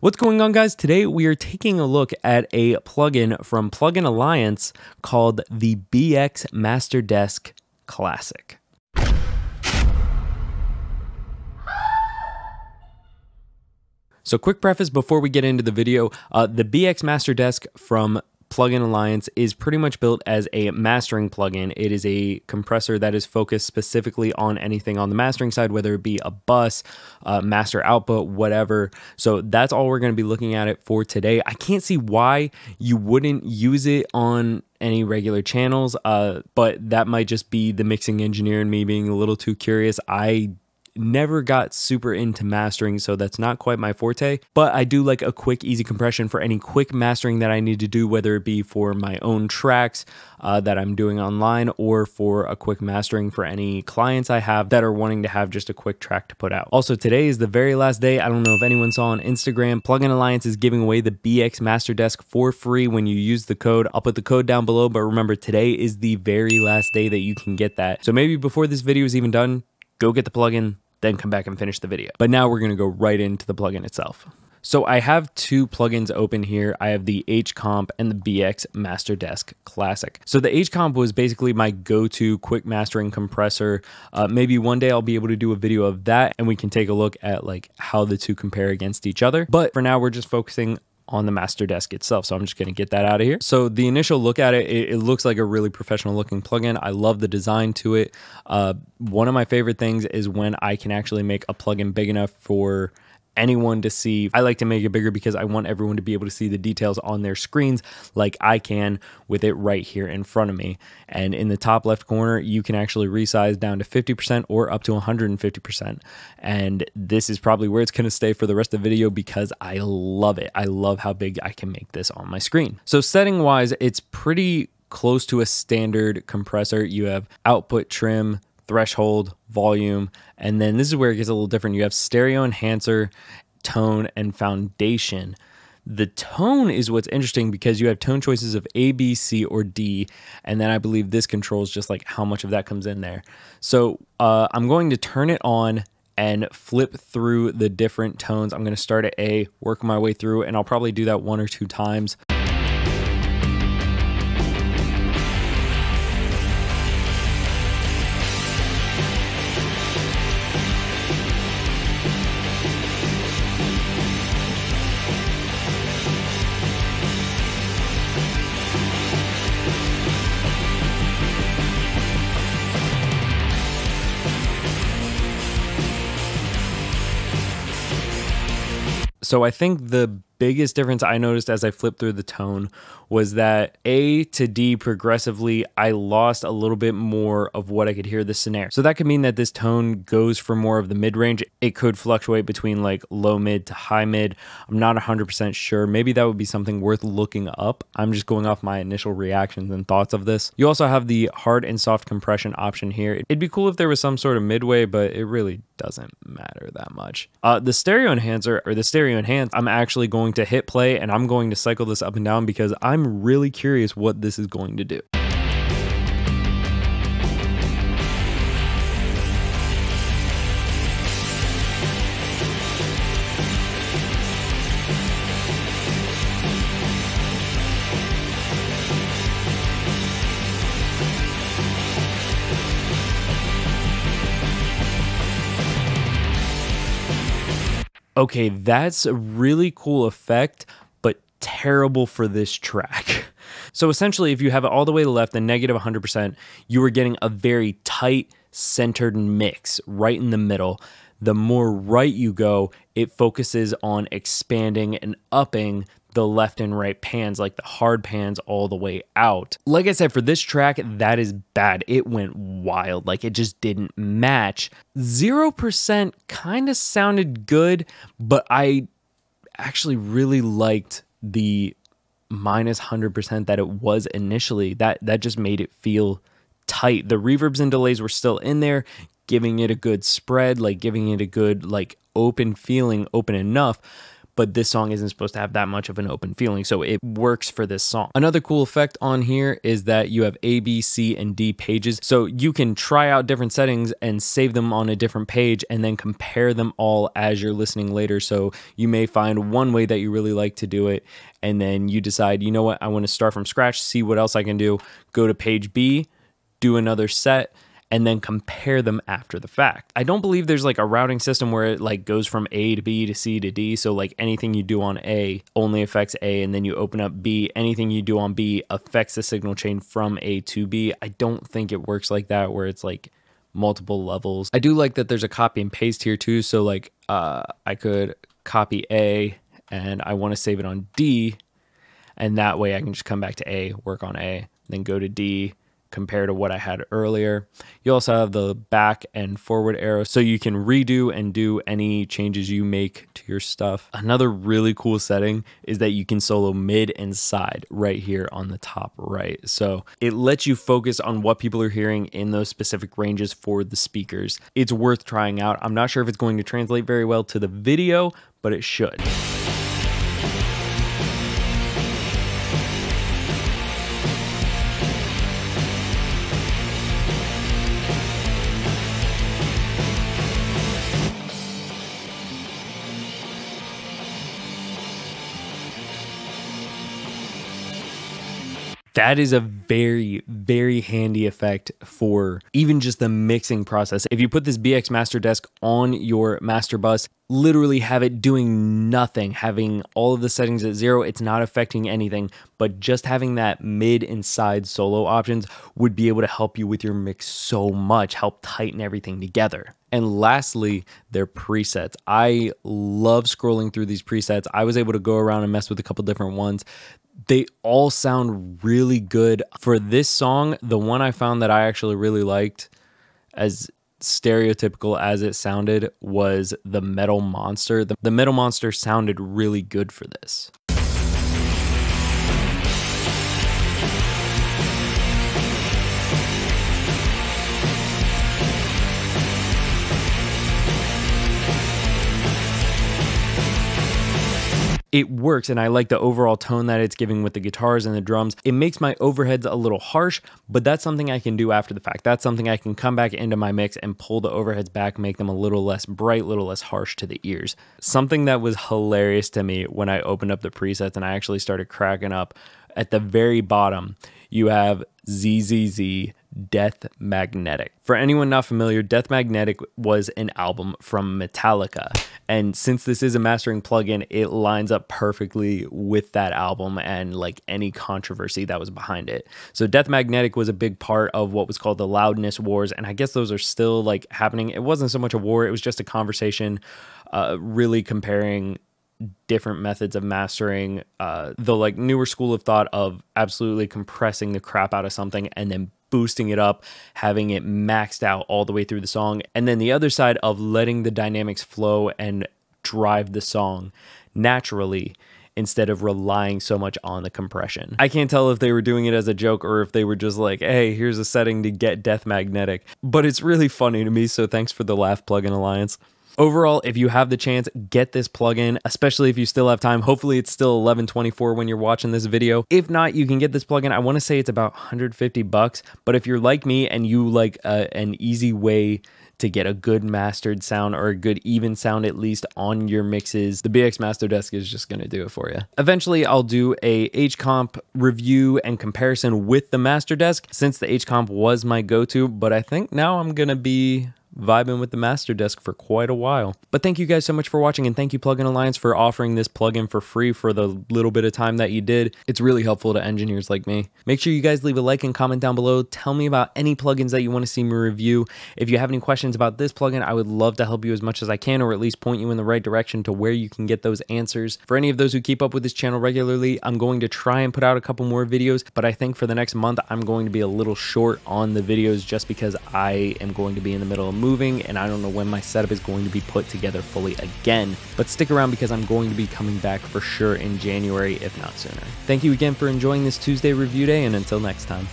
What's going on, guys? Today we are taking a look at a plugin from Plugin Alliance called the BX Master Desk Classic. So quick preface before we get into the video, the BX Master Desk from Plugin Alliance is pretty much built as a mastering plugin. It is a compressor that is focused specifically on anything on the mastering side, whether it be a bus, master output, whatever. So that's all we're going to be looking at it for today. I can't see why you wouldn't use it on any regular channels, but that might just be the mixing engineer and me being a little too curious. I never got super into mastering, so that's not quite my forte, but I do like a quick, easy compression for any quick mastering that I need to do, whether it be for my own tracks that I'm doing online or for a quick mastering for any clients I have that are wanting to have just a quick track to put out. Also, today is the very last day. I don't know if anyone saw on Instagram, Plugin Alliance is giving away the BX Master Desk for free when you use the code. I'll put the code down below, but remember, today is the very last day that you can get that. So maybe before this video is even done, go get the plugin, then come back and finish the video. But now we're gonna go right into the plugin itself. So I have two plugins open here. I have the HComp and the BX Master Desk Classic. So the HComp was basically my go-to quick mastering compressor. Maybe one day I'll be able to do a video of that and we can take a look at like how the two compare against each other. But for now, we're just focusing on the Master Desk itself. So I'm just gonna get that out of here. So the initial look at it, it looks like a really professional looking plugin. I love the design to it. One of my favorite things is when I can actually make a plugin big enough for anyone to see. I like to make it bigger because I want everyone to be able to see the details on their screens like I can with it right here in front of me. And in the top left corner, you can actually resize down to 50% or up to 150%. And this is probably where it's going to stay for the rest of the video because I love it. I love how big I can make this on my screen. So setting wise, it's pretty close to a standard compressor. You have output, trim, threshold, volume, and then this is where it gets a little different. You have stereo enhancer, tone, and foundation. The tone is what's interesting because you have tone choices of A, B, C, or D, and then I believe this controls just like how much of that comes in there. So I'm going to turn it on and flip through the different tones. I'm going to start at A, work my way through, and I'll probably do that 1 or 2 times. So I think the biggest difference I noticed as I flipped through the tone was that A to D progressively, I lost a little bit more of what I could hear the snare. So that could mean that this tone goes for more of the mid-range. It could fluctuate between like low mid to high mid. I'm not 100% sure. Maybe that would be something worth looking up. I'm just going off my initial reactions and thoughts of this. You also have the hard and soft compression option here. It'd be cool if there was some sort of midway, but it really doesn't matter that much. The stereo enhancer or the stereo enhance, I'm actually going to hit play and I'm going to cycle this up and down because I'm really curious what this is going to do. Okay, that's a really cool effect, but terrible for this track. So essentially, if you have it all the way to the left and negative 100%, you are getting a very tight, centered mix right in the middle. The more right you go, it focuses on expanding and upping the left and right pans, like the hard pans all the way out. Like I said, for this track, that is bad. It went wild. Like it just didn't match. 0% kind of sounded good, but I actually really liked the minus 100% that it was initially. That just made it feel tight. The reverbs and delays were still in there, giving it a good spread, like giving it a good like open feeling, open enough. but this song isn't supposed to have that much of an open feeling, so it works for this song. Another cool effect on here is that you have A, B, C, and D pages, so you can try out different settings and save them on a different page and then compare them all as you're listening later. So you may find one way that you really like to do it, and then you decide, you know what, I want to start from scratch, see what else I can do, go to page B, do another set, and then compare them after the fact. I don't believe there's like a routing system where it like goes from A to B to C to D. So like anything you do on A only affects A, and then you open up B, anything you do on B affects the signal chain from A to B. I don't think it works like that where it's like multiple levels. I do like that there's a copy and paste here too. So like I could copy A and I want to save it on D, and that way I can just come back to A, work on A, then go to D, compare to what I had earlier. You also have the back and forward arrow, so you can redo and do any changes you make to your stuff. Another really cool setting is that you can solo mid and side right here on the top right. So it lets you focus on what people are hearing in those specific ranges for the speakers. It's worth trying out. I'm not sure if it's going to translate very well to the video, but it should. That is a very, very handy effect for even just the mixing process. If you put this BX Master Desk on your master bus, literally have it doing nothing, having all of the settings at 0, it's not affecting anything, but just having that mid and side solo options would be able to help you with your mix so much, help tighten everything together. And lastly, their presets. I love scrolling through these presets. I was able to go around and mess with a couple different ones. They all sound really good. For this song, the one I found that I actually really liked, as stereotypical as it sounded, was the Metal Monster. The Metal Monster sounded really good for this. It works, and I like the overall tone that it's giving with the guitars and the drums. It makes my overheads a little harsh, but that's something I can do after the fact. That's something I can come back into my mix and pull the overheads back, make them a little less bright, a little less harsh to the ears. Something that was hilarious to me when I opened up the presets and I actually started cracking up, at the very bottom, you have ZZZ Death Magnetic. For anyone not familiar, Death Magnetic was an album from Metallica, and since this is a mastering plugin, it lines up perfectly with that album and like any controversy that was behind it. So Death Magnetic was a big part of what was called the loudness wars, and I guess those are still like happening. It wasn't so much a war, it was just a conversation, really comparing different methods of mastering, the like newer school of thought of absolutely compressing the crap out of something and then boosting it up, having it maxed out all the way through the song, and then the other side of letting the dynamics flow and drive the song naturally instead of relying so much on the compression. I can't tell if they were doing it as a joke or if they were just like, hey, here's a setting to get Death Magnetic, but it's really funny to me, so thanks for the laugh, Plugin Alliance. Overall, if you have the chance, get this plugin, especially if you still have time. Hopefully it's still 11:24 when you're watching this video. If not, you can get this plugin. I want to say it's about 150 bucks, but if you're like me and you like an easy way to get a good mastered sound, or a good even sound at least on your mixes, the BX Master Desk is just going to do it for you. Eventually, I'll do a H-Comp review and comparison with the Master Desk, since the H-Comp was my go-to, but I think now I'm going to be vibing with the Master Desk for quite a while. But thank you guys so much for watching, and thank you Plugin Alliance for offering this plugin for free for the little bit of time that you did. It's really helpful to engineers like me. Make sure you guys leave a like and comment down below. Tell me about any plugins that you want to see me review. If you have any questions about this plugin, I would love to help you as much as I can, or at least point you in the right direction to where you can get those answers. For any of those who keep up with this channel regularly, I'm going to try and put out a couple more videos, but I think for the next month, I'm going to be a little short on the videos just because I am going to be in the middle of moving, and I don't know when my setup is going to be put together fully again. But stick around because I'm going to be coming back for sure in January, if not sooner. Thank you again for enjoying this Tuesday review day, and until next time.